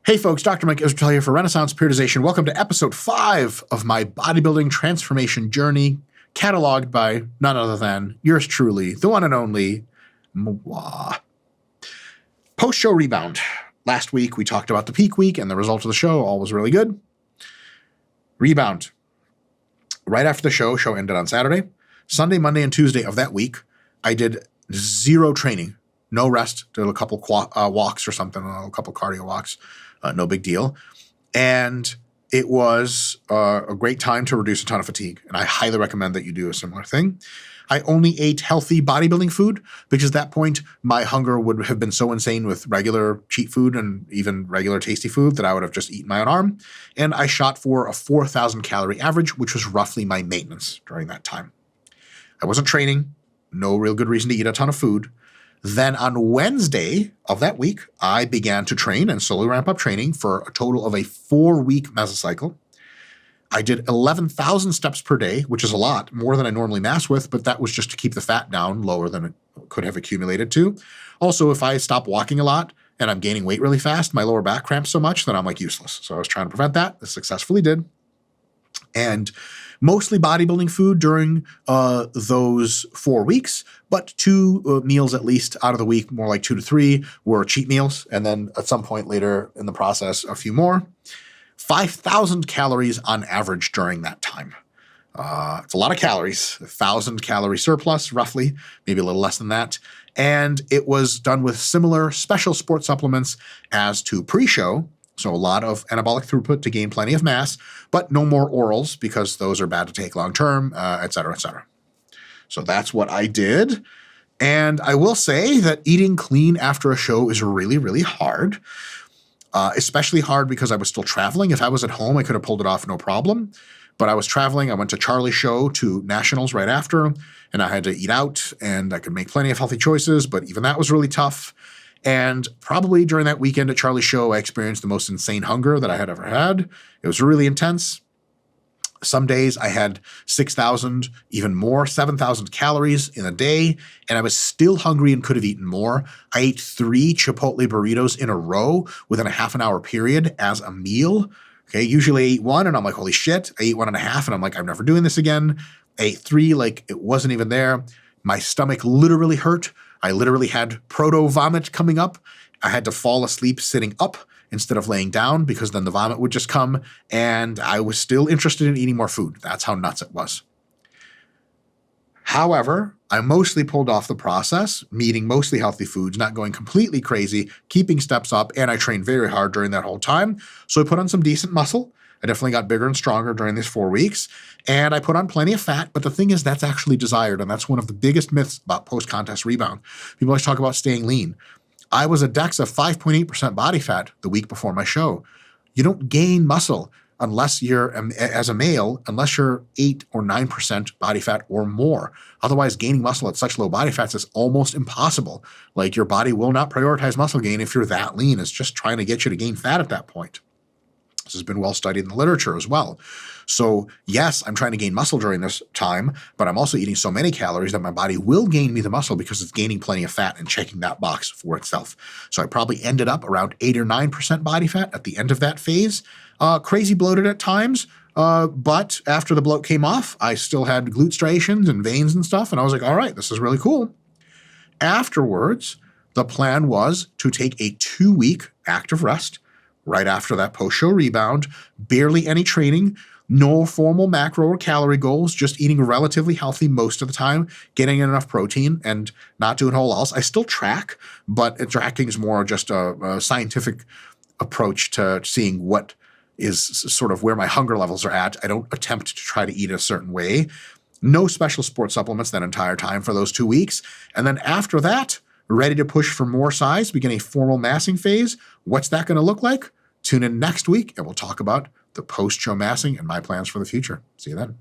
Hey folks, Dr. Mike Israel here for Renaissance Periodization. Welcome to episode 5 of my bodybuilding transformation journey, cataloged by none other than yours truly, the one and only Mwah. Post-show rebound. Last week we talked about the peak week and the result of the show. All was really good. Rebound. Right after the show ended on Saturday. Sunday, Monday, and Tuesday of that week, I did zero training. No rest. Did a couple walks or something, a couple cardio walks. No big deal. And it was a great time to reduce a ton of fatigue. And I highly recommend that you do a similar thing. I only ate healthy bodybuilding food because at that point, my hunger would have been so insane with regular cheat food and even regular tasty food that I would have just eaten my own arm. And I shot for a 4,000 calorie average, which was roughly my maintenance during that time. I wasn't training. No real good reason to eat a ton of food. Then on Wednesday of that week, I began to train and slowly ramp up training for a total of a 4-week mesocycle. I did 11,000 steps per day, which is a lot, more than I normally mass with, but that was just to keep the fat down lower than it could have accumulated to. Also, if I stop walking a lot and I'm gaining weight really fast, my lower back cramps so much that I'm like useless. So I was trying to prevent that. I successfully did. And mostly bodybuilding food during those 4 weeks, but 2 meals at least out of the week, more like 2 to 3, were cheat meals. And then at some point later in the process, a few more. 5,000 calories on average during that time. It's a lot of calories, 1,000 calorie surplus, roughly, maybe a little less than that. And it was done with similar special sports supplements as to pre-show. So a lot of anabolic throughput to gain plenty of mass, but no more orals because those are bad to take long-term, et cetera, et cetera. So that's what I did. And I will say that eating clean after a show is really, really hard, especially hard because I was still traveling. If I was at home, I could have pulled it off no problem. But I was traveling. I went to Charlie's show to Nationals right after, and I had to eat out, and I could make plenty of healthy choices, but even that was really tough. And probably during that weekend at Charlie's show, I experienced the most insane hunger that I had ever had. It was really intense. Some days I had 6,000, even more, 7,000 calories in a day, and I was still hungry and could have eaten more. I ate 3 Chipotle burritos in a row within a half an hour period as a meal. Okay, usually I eat 1 and I'm like, holy shit. I eat 1.5 and I'm like, I'm never doing this again. I ate 3 like it wasn't even there. My stomach literally hurt. I literally had proto-vomit coming up. I had to fall asleep sitting up instead of laying down because then the vomit would just come, and I was still interested in eating more food. That's how nuts it was. However, I mostly pulled off the process, eating mostly healthy foods, not going completely crazy, keeping steps up, and I trained very hard during that whole time. So I put on some decent muscle. I definitely got bigger and stronger during these 4 weeks, and I put on plenty of fat, but the thing is that's actually desired, and that's one of the biggest myths about post-contest rebound. People always talk about staying lean. I was a DEX of 5.8% body fat the week before my show. You don't gain muscle unless you're, as a male, unless you're 8 or 9% body fat or more. Otherwise, gaining muscle at such low body fats is almost impossible. Like, your body will not prioritize muscle gain if you're that lean. It's just trying to get you to gain fat at that point. This has been well studied in the literature as well. So yes, I'm trying to gain muscle during this time, but I'm also eating so many calories that my body will gain me the muscle because it's gaining plenty of fat and checking that box for itself. So I probably ended up around 8 or 9% body fat at the end of that phase. Crazy bloated at times, but after the bloat came off, I still had glute striations and veins and stuff, and I was like, all right, this is really cool. Afterwards, the plan was to take a 2-week active rest right after that post-show rebound, barely any training, no formal macro or calorie goals, just eating relatively healthy most of the time, getting enough protein, and not doing whole else. I still track, but tracking is more just a scientific approach to seeing what is sort of where my hunger levels are at. I don't attempt to try to eat a certain way. No special sports supplements that entire time for those 2 weeks. And then after that, ready to push for more size, begin a formal massing phase. What's that going to look like? Tune in next week and we'll talk about the post-show massing and my plans for the future. See you then.